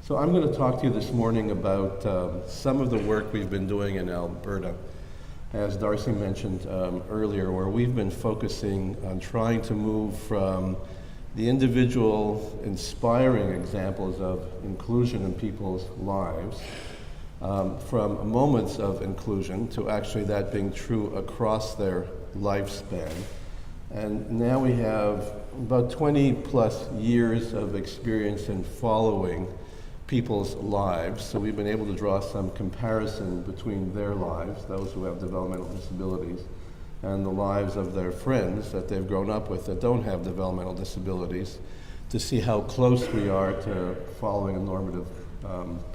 So I'm going to talk to you this morning about some of the work we've been doing in Alberta, as Darcy mentioned earlier, where we've been focusing on trying to move from the individual inspiring examples of inclusion in people's lives, from moments of inclusion to actually that being true across their lifespan. And now we have about 20 plus years of experience in following people's lives. So we've been able to draw some comparison between their lives, those who have developmental disabilities, and the lives of their friends that they've grown up with that don't have developmental disabilities, to see how close we are to following a normative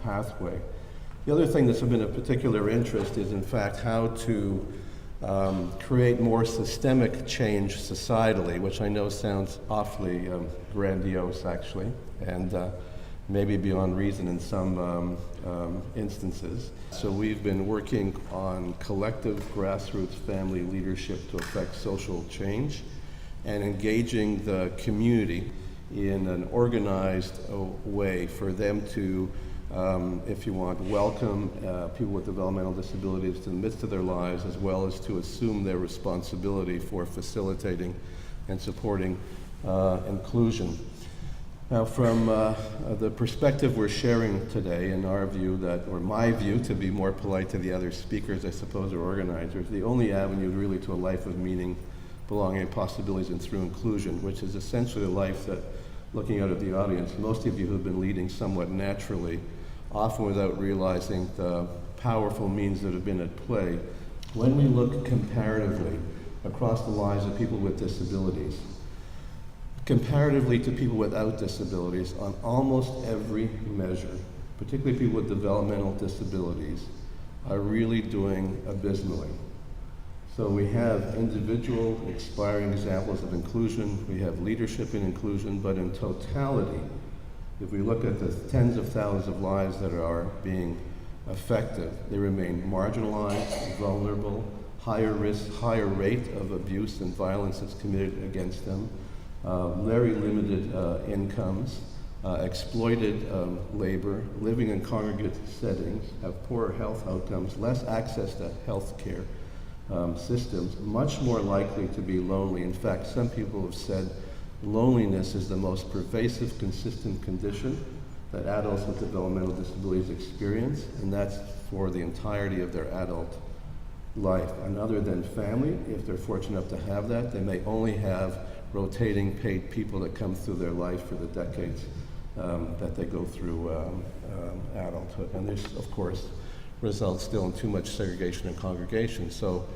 pathway. The other thing that's been of particular interest is, in fact, how to create more systemic change societally, which I know sounds awfully grandiose, actually, and maybe beyond reason in some instances. So we've been working on collective grassroots family leadership to affect social change and engaging the community in an organized way for them to, if you want, welcome people with developmental disabilities to the midst of their lives, as well as to assume their responsibility for facilitating and supporting inclusion. Now, from the perspective we're sharing today, in our view, or my view, to be more polite to the other speakers, I suppose, or organizers, the only avenue really to a life of meaning, belonging, and possibilities and through inclusion, which is essentially a life that, looking out at the audience, most of you have been leading somewhat naturally, often without realizing the powerful means that have been at play. When we look comparatively across the lives of people with disabilities, comparatively to people without disabilities, on almost every measure, particularly people with developmental disabilities, are really doing abysmally. So we have individual inspiring examples of inclusion, we have leadership in inclusion, but in totality, if we look at the tens of thousands of lives that are being affected, they remain marginalized, vulnerable, higher risk, higher rate of abuse and violence that's committed against them, very limited incomes, exploited labor, living in congregate settings, have poorer health outcomes, less access to health care systems, much more likely to be lonely. In fact, some people have said loneliness is the most pervasive, consistent condition that adults with developmental disabilities experience, and that's for the entirety of their adult life. And other than family, if they're fortunate enough to have that, they may only have rotating paid people that come through their life for the decades that they go through adulthood. And this, of course, results still in too much segregation in congregations. So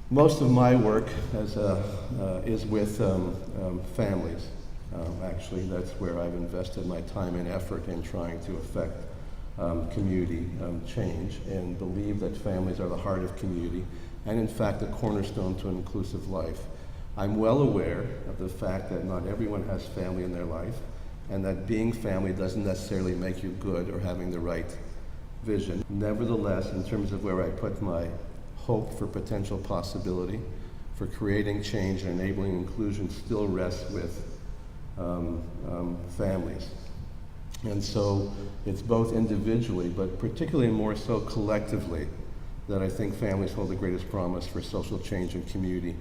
most of my work is with families. Actually, that's where I've invested my time and effort in trying to affect community change, and believe that families are the heart of community and, in fact, the cornerstone to an inclusive life. I'm well aware of the fact that not everyone has family in their life, and that being family doesn't necessarily make you good or having the right vision. Nevertheless, in terms of where I put my hope for potential possibility, for creating change and enabling inclusion, still rests with families. And so it's both individually, but particularly more so collectively, that I think families hold the greatest promise for social change and community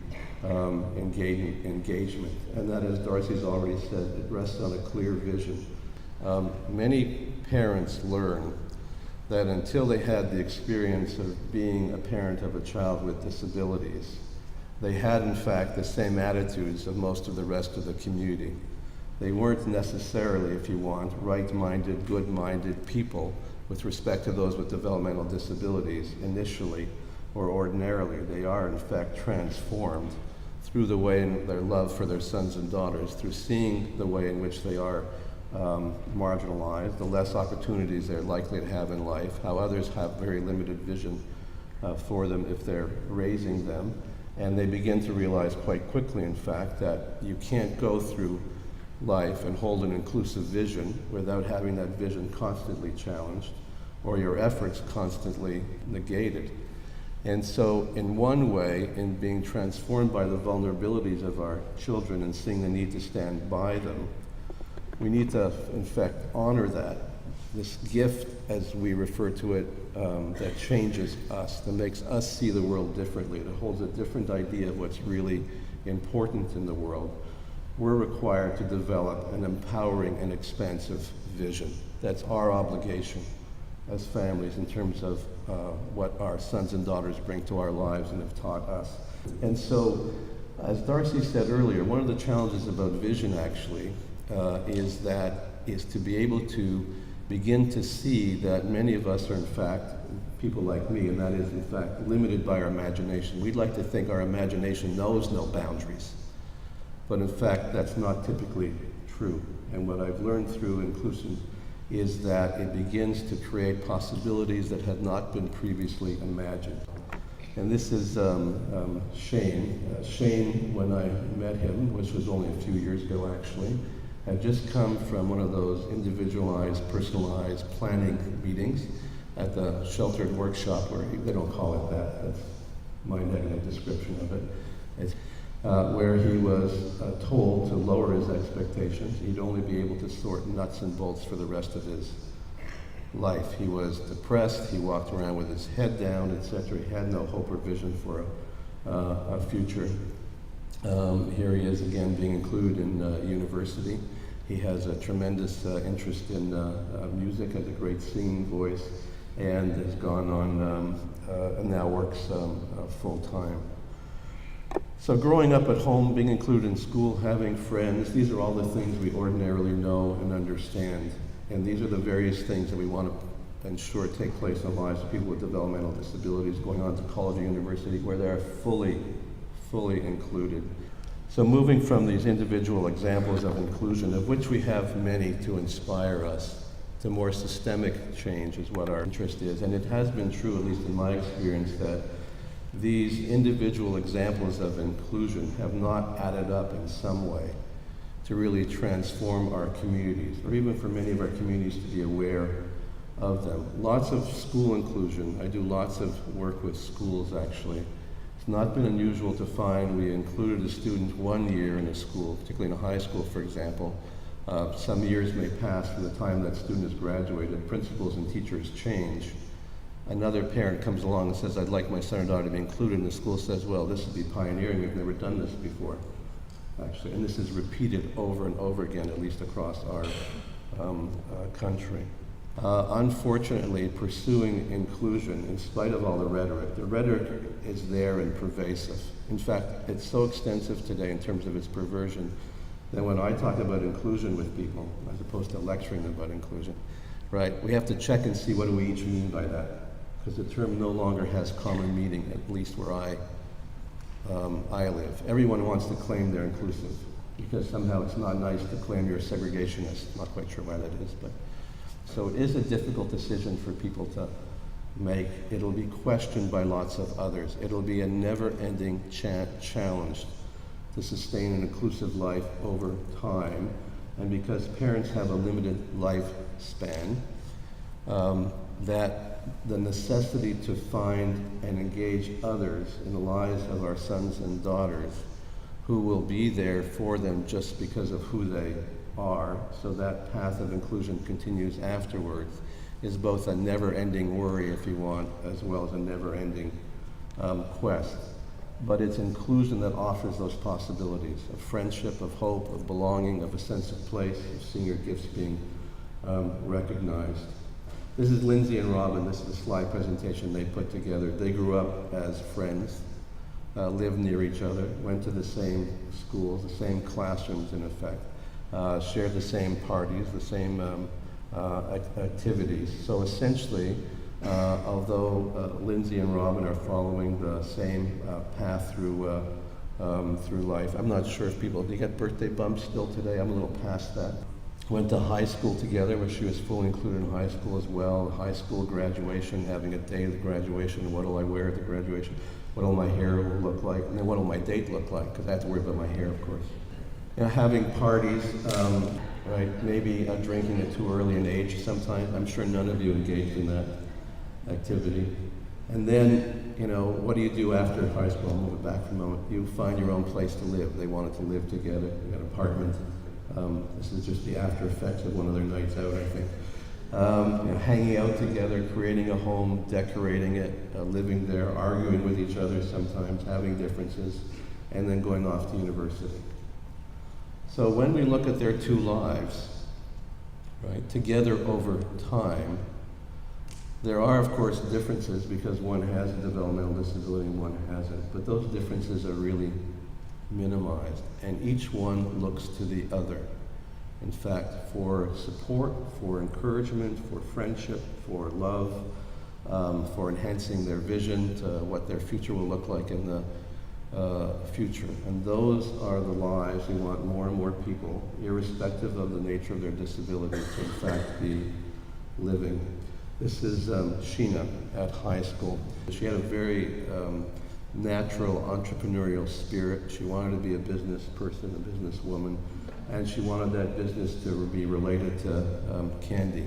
engagement. And that, as Darcy's already said, it rests on a clear vision. Many parents learn that until they had the experience of being a parent of a child with disabilities, they had, in fact, the same attitudes of most of the rest of the community. They weren't necessarily, if you want, right-minded, good-minded people with respect to those with developmental disabilities initially or ordinarily. They are, in fact, transformed through the way in their love for their sons and daughters, through seeing the way in which they are marginalized, the less opportunities they're likely to have in life, how others have very limited vision for them if they're raising them. And they begin to realize quite quickly, in fact, that you can't go through life and hold an inclusive vision without having that vision constantly challenged or your efforts constantly negated. And so in one way, in being transformed by the vulnerabilities of our children and seeing the need to stand by them, we need to, in fact, honor that this gift, as we refer to it, that changes us, that makes us see the world differently, that holds a different idea of what's really important in the world, we're required to develop an empowering and expansive vision. That's our obligation as families in terms of what our sons and daughters bring to our lives and have taught us. And so, as Darcy said earlier, one of the challenges about vision actually is to be able to begin to see that many of us are in fact people like me, and that is in fact limited by our imagination. We'd like to think our imagination knows no boundaries, but in fact that's not typically true. And what I've learned through inclusion is that it begins to create possibilities that had not been previously imagined. And this is Shane. Shane, when I met him, which was only a few years ago actually, had just come from one of those individualized, personalized planning meetings at the sheltered workshop, where they don't call it that, that's my negative description of it. It's where he was told to lower his expectations. He'd only be able to sort nuts and bolts for the rest of his life. He was depressed, he walked around with his head down, etc. He had no hope or vision for a future. Here he is again being included in university. He has a tremendous interest in music, has a great singing voice, and has gone on and now works full time. So growing up at home, being included in school, having friends, these are all the things we ordinarily know and understand. And these are the various things that we want to ensure take place in the lives of people with developmental disabilities going on to college or university where they're fully included. So moving from these individual examples of inclusion, of which we have many to inspire us, to more systemic change is what our interest is. And it has been true, at least in my experience, that these individual examples of inclusion have not added up in some way to really transform our communities, or even for many of our communities to be aware of them. Lots of school inclusion. I do lots of work with schools, actually. It's not been unusual to find we included a student 1 year in a school, particularly in a high school, for example. Some years may pass from the time that student has graduated. Principals and teachers change. Another parent comes along and says, I'd like my son or daughter to be included, and the school says, well, this would be pioneering. We've never done this before, actually. And this is repeated over and over again, at least across our country. Unfortunately, pursuing inclusion, in spite of all the rhetoric is there and pervasive. In fact, it's so extensive today in terms of its perversion that when I talk about inclusion with people, as opposed to lecturing them about inclusion, right, we have to check and see what do we each mean by that. Because the term no longer has common meaning, at least where I live. Everyone wants to claim they're inclusive, because somehow it's not nice to claim you're a segregationist. Not quite sure why that is, but so it is a difficult decision for people to make. It'll be questioned by lots of others. It'll be a never-ending challenge to sustain an inclusive life over time. And because parents have a limited lifespan, that the necessity to find and engage others in the lives of our sons and daughters who will be there for them just because of who they are, so that path of inclusion continues afterwards, is both a never-ending worry, if you want, as well as a never-ending quest. But it's inclusion that offers those possibilities of friendship, of hope, of belonging, of a sense of place, of seeing your gifts being recognized. This is Lindsay and Robin. This is a slide presentation they put together. They grew up as friends, lived near each other, went to the same schools, the same classrooms in effect, shared the same parties, the same activities. So essentially, although Lindsay and Robin are following the same path through life, I'm not sure if people, do you get birthday bumps still today? I'm a little past that. Went to high school together, where she was fully included in high school as well. High school graduation, having a day of graduation. What will I wear at the graduation? What will my hair look like? And then what will my date look like? Because I have to worry about my hair, of course. You know, having parties, right? Maybe drinking at too early an age sometimes. I'm sure none of you engaged in that activity. And then, you know, what do you do after high school? I'll move it back for a moment. You find your own place to live. They wanted to live together. You got an apartment. This is just the after effects of one of their nights out, I think. hanging out together, creating a home, decorating it, living there, arguing with each other sometimes, having differences, and then going off to university. So when we look at their two lives, right, together over time, there are, of course, differences because one has a developmental disability and one hasn't, but those differences are really minimized, and each one looks to the other. In fact, for support, for encouragement, for friendship, for love, for enhancing their vision to what their future will look like in the future. And those are the lives we want more and more people, irrespective of the nature of their disability, to in fact be living. This is Sheena at high school. She had a very natural entrepreneurial spirit. She wanted to be a business person, a businesswoman, and she wanted that business to be related to candy.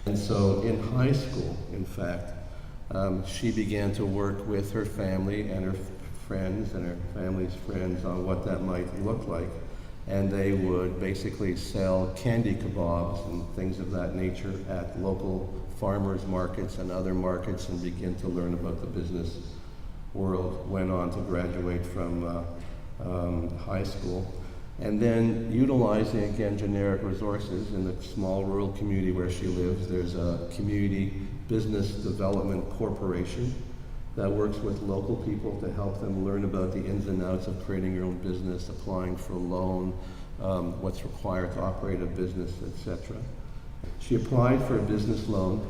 And so in high school, in fact, she began to work with her family and her friends and her family's friends on what that might look like. And they would basically sell candy kebabs and things of that nature at local farmers markets and other markets and begin to learn about the business world. Went on to graduate from high school. And then utilizing, again, generic resources in the small rural community where she lives, there's a community business development corporation that works with local people to help them learn about the ins and outs of creating your own business, applying for a loan, what's required to operate a business, etc. She applied for a business loan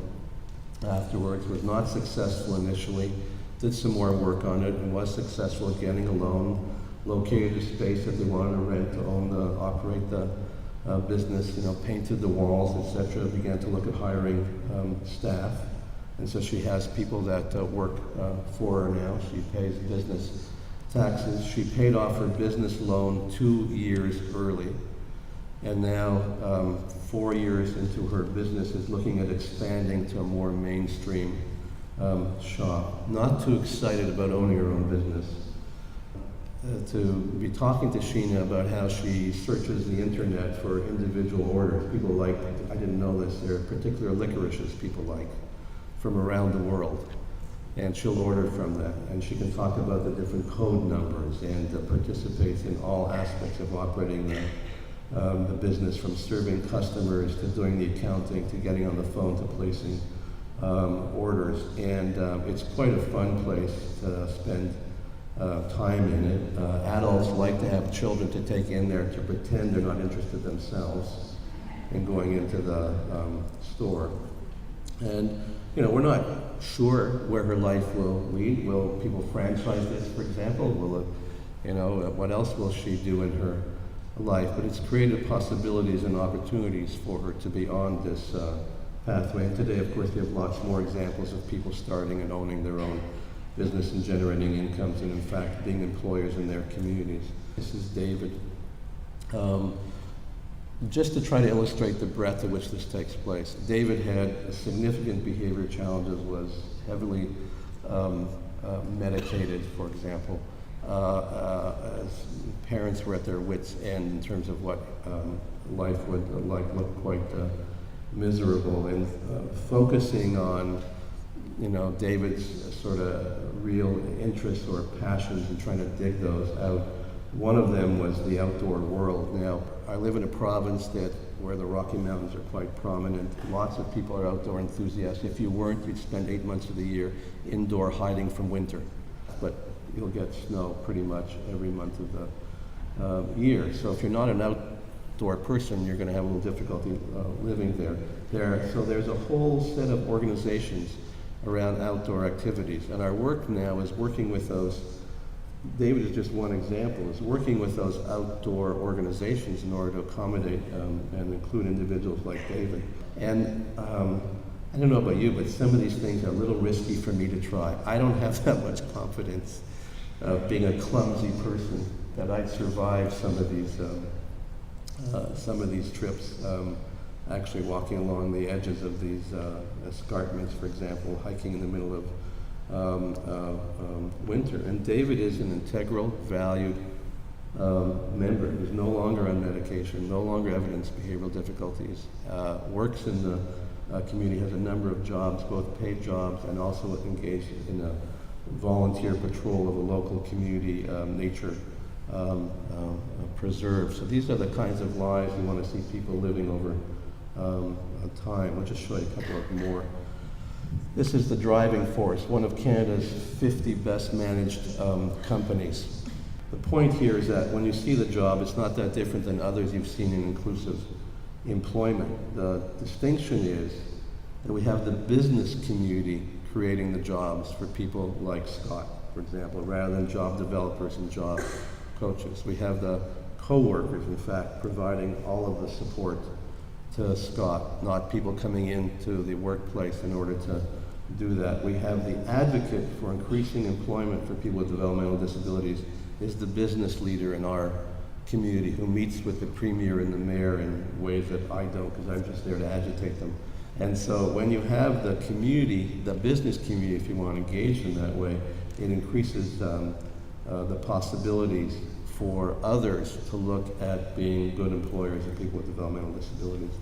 afterwards, was not successful initially, did some more work on it, and was successful at getting a loan, located a space that they wanted to rent to operate the business, painted the walls, etc., began to look at hiring staff. And so she has people that work for her now. She pays business taxes. She paid off her business loan 2 years early. And now, 4 years into her business, is looking at expanding to a more mainstream shop. Not too excited about owning her own business. To be talking to Sheena about how she searches the internet for individual orders. People like, I didn't know this, there are particular licorices people like from around the world. And she'll order from that. And she can talk about the different code numbers and participates in all aspects of operating the business, from serving customers to doing the accounting to getting on the phone to placing orders. And it's quite a fun place to spend time in it. Adults like to have children to take in there to pretend they're not interested themselves in going into the store. And we're not sure where her life will lead. Will people franchise this, for example? Will it, what else will she do in her life? But it's created possibilities and opportunities for her to be on this pathway. And today, of course, we have lots more examples of people starting and owning their own business and generating incomes and, in fact, being employers in their communities. This is David. Just to try to illustrate the breadth at which this takes place. David had significant behavior challenges, was heavily medicated, for example. As parents were at their wits' end in terms of what life would look quite miserable, and focusing on David's sort of real interests or passions and trying to dig those out. One of them was the outdoor world. Now, I live in a province where the Rocky Mountains are quite prominent. Lots of people are outdoor enthusiasts. If you weren't, you'd spend 8 months of the year indoor hiding from winter. But you'll get snow pretty much every month of the year. So if you're not an outdoor person, you're going to have a little difficulty living there. So there's a whole set of organizations around outdoor activities. And our work now is working with those. David is just one example, is working with those outdoor organizations in order to accommodate and include individuals like David. And I don't know about you, but some of these things are a little risky for me to try. I don't have that much confidence being a clumsy person that I'd survive some of these trips. Actually walking along the edges of these escarpments, for example, hiking in the middle of winter. And David is an integral, valued member who's no longer on medication, no longer evidenced behavioral difficulties, works in the community has a number of jobs, both paid jobs and also engaged in a volunteer patrol of a local community nature preserve. So these are the kinds of lives we want to see people living over time. I'll just show you a couple of more. This is the driving force, one of Canada's 50 best managed companies. The point here is that when you see the job, it's not that different than others you've seen in inclusive employment. The distinction is that we have the business community creating the jobs for people like Scott, for example, rather than job developers and job coaches. We have the co-workers, in fact, providing all of the support to Scott, not people coming into the workplace in order to do that. We have the advocate for increasing employment for people with developmental disabilities is the business leader in our community who meets with the premier and the mayor in ways that I don't, because I'm just there to agitate them. And so when you have the community, the business community, if you want, engaged in that way, it increases the possibilities for others to look at being good employers of people with developmental disabilities.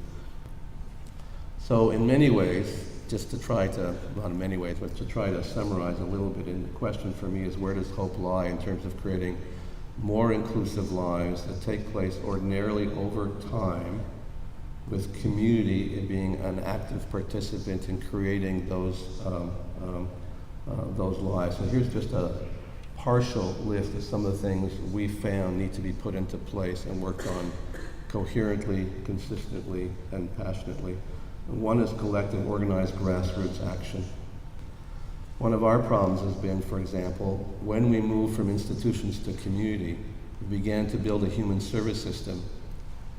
So in many ways, just to try to, not in many ways, but to try to summarize a little bit, the question for me is, where does hope lie in terms of creating more inclusive lives that take place ordinarily over time, with community being an active participant in creating those lives. So here's just a partial list of some of the things we found need to be put into place and worked on coherently, consistently, and passionately. One is collective, organized grassroots action. One of our problems has been, for example, when we moved from institutions to community, we began to build a human service system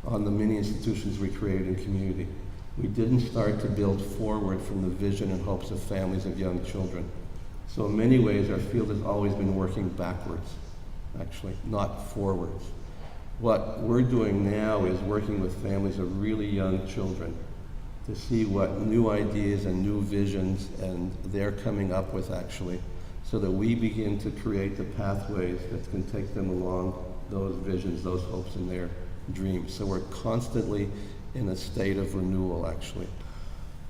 on the many institutions we created in community. We didn't start to build forward from the vision and hopes of families of young children. So in many ways, our field has always been working backwards, actually, not forwards. What we're doing now is working with families of really young children to see what new ideas and new visions and they're coming up with, actually, so that we begin to create the pathways that can take them along those visions, those hopes, and their dreams. So we're constantly in a state of renewal, actually.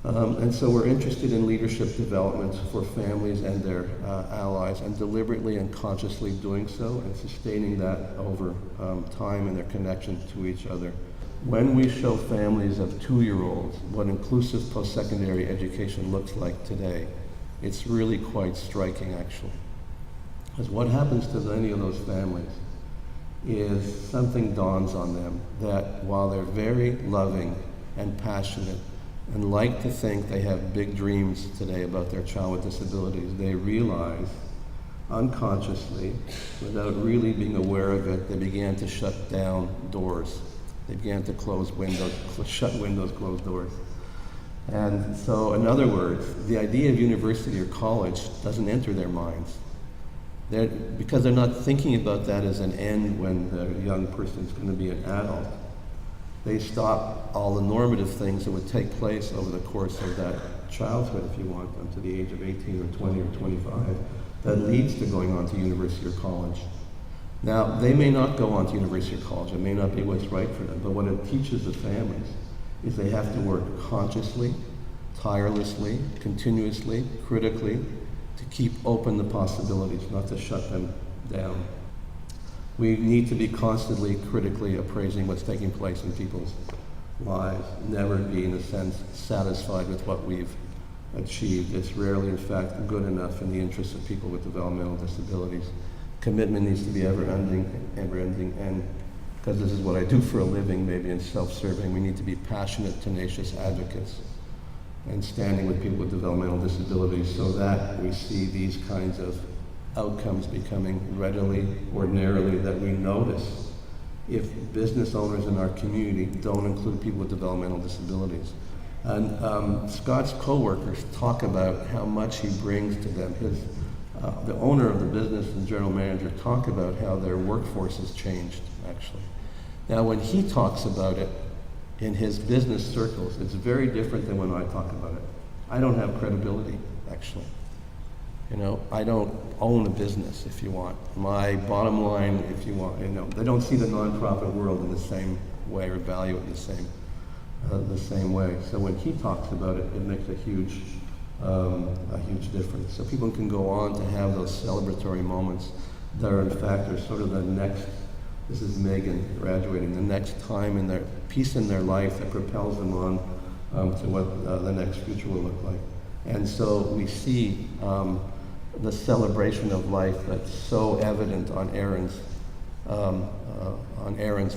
And so we're interested in leadership development for families and their allies, and deliberately and consciously doing so and sustaining that over time and their connection to each other. When we show families of 2-year-olds what inclusive post-secondary education looks like today, it's really quite striking, actually. Because what happens to many of those families is something dawns on them, that while they're very loving and passionate and like to think they have big dreams today about their child with disabilities, they realize unconsciously, without really being aware of it, they began to shut down doors. They began to close windows, shut windows, close doors. And so, in other words, the idea of university or college doesn't enter their minds. Because they're not thinking about that as an end when the young person's going to be an adult. They stop all the normative things that would take place over the course of that childhood, if you want, them to the age of 18 or 20 or 25, that leads to going on to university or college. Now, they may not go on to university or college. It may not be what's right for them, but what it teaches the families is they have to work consciously, tirelessly, continuously, critically, to keep open the possibilities, not to shut them down. We need to be constantly critically appraising what's taking place in people's lives, never be, in a sense, satisfied with what we've achieved. It's rarely, in fact, good enough in the interests of people with developmental disabilities. Commitment needs to be ever-ending, and because this is what I do for a living, maybe in self-serving, we need to be passionate, tenacious advocates and standing with people with developmental disabilities so that we see these kinds of outcomes becoming readily, ordinarily, that we notice if business owners in our community don't include people with developmental disabilities. And Scott's co-workers talk about how much he brings to them. The owner of the business and general manager talk about how their workforce has changed, actually. Now, when he talks about it in his business circles, it's very different than when I talk about it. I don't have credibility, actually. You know, I don't own a business, if you want. My bottom line, if you want, they don't see the nonprofit world in the same way or value it in the same the same way. So when he talks about it, it makes a huge difference. So people can go on to have those celebratory moments that are in fact are sort of the next, this is Megan graduating, the next time in their piece in their life that propels them on to what the next future will look like. And so we see the celebration of life that's so evident on Aaron's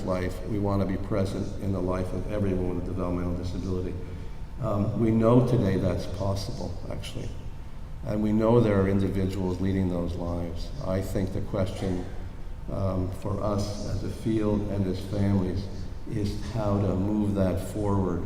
life. We want to be present in the life of everyone with a developmental disability. We know today that's possible, actually. And we know there are individuals leading those lives. I think the question for us as a field and as families is how to move that forward